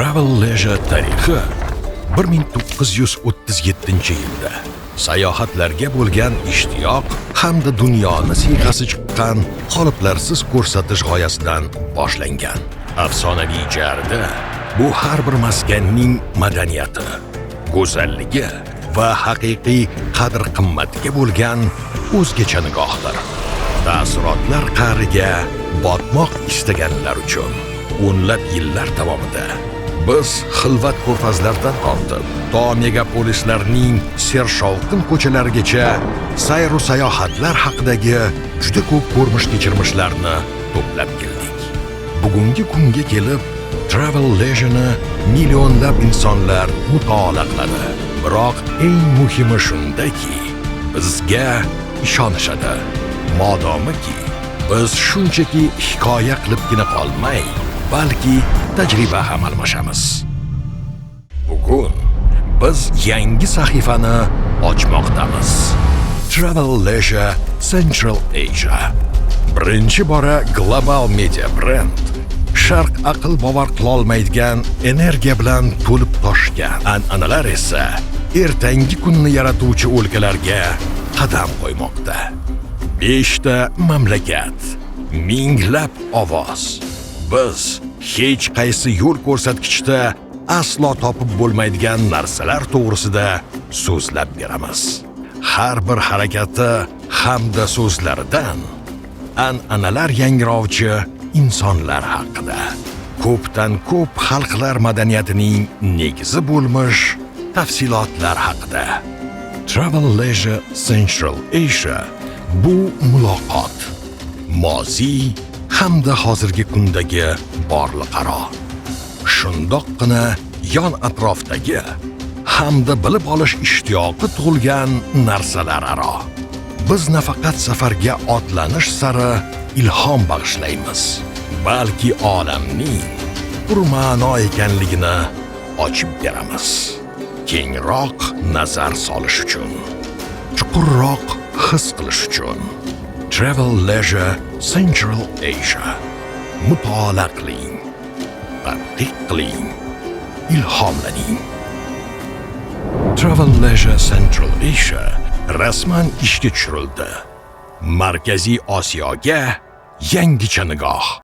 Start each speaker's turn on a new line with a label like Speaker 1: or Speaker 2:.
Speaker 1: Travel Leisure tarixi 1937-yilda sayohatlarga bo'lgan ishtiyoq hamda dunyoni siyqasi chiqqan qoliplarsiz ko'rsatish g'oyasidan boshlangan. Afsonaviy jarda bu har bir maskanning madaniyati, go'zalligi va haqiqiy qadr-qimmatiga bo'lgan o'zgacha nigohdir. Taassurotlar qa'riga botmoq istaganlar uchun o'nlab yillar davomida biz xilvat ko'rfazlardan tortib to megapolislarning sershovqin ko'chalarigacha sayr-u sayohatlar haqidagi juda ko'p ko'rmish kechirmishlarni to'plab keldik. Bugungi kunga kelib Travel Leisure'ni millionlab insonlar mutolaa qiladi. Biroq eng muhimi shundaki, bizga ishonishadi. Modomiki biz shunchaki hikoya qilibgina qolmay, balki tajriba ham almashamiz. Bugun biz yangi sahifani ochmoqdamiz. Travel Leisure Central Asia. Birinchi bora global media brand, Sharq aql bovar qilolmaydigan energiya bilan to'lib toshgan an'analar esa ertangi kunni yaratuvchi o'lkalarga qadam qo'ymoqda. 5 ta mamlakat, minglab ovoz. Biz hech qaysi yo'l ko'rsatkichda aslo topib bo'lmaydigan narsalar to'g'risida so'zlab beramiz. Har bir harakati hamda so'zlaridan an'analar yangirovchi insonlar haqida, ko'pdan ko'p xalqlar madaniyatining negizi bo'lmish tafsilotlar haqida. Travel Leisure Central Asia bu muloqot, moziy hamda hozirgi kundagi borliqaro. Shundoqqina yon atrofdagi hamda bilib olish ishtiyoqi tug'ilgan narsalar aro. Biz nafaqat safarga otlanish sari ilhom bag'ishlaymiz, balki olamning purma'no ekanligini ochib beramiz. Kengroq nazar solish uchun, chuqurroq his qilish uchun Travel Leisure Central Asia. Mutolaa qiling, tadqiq qiling, ilhomlaning. Travel Leisure Central Asia rasman ishga tushirildi. Markaziy Osiyoga yangicha nigoh.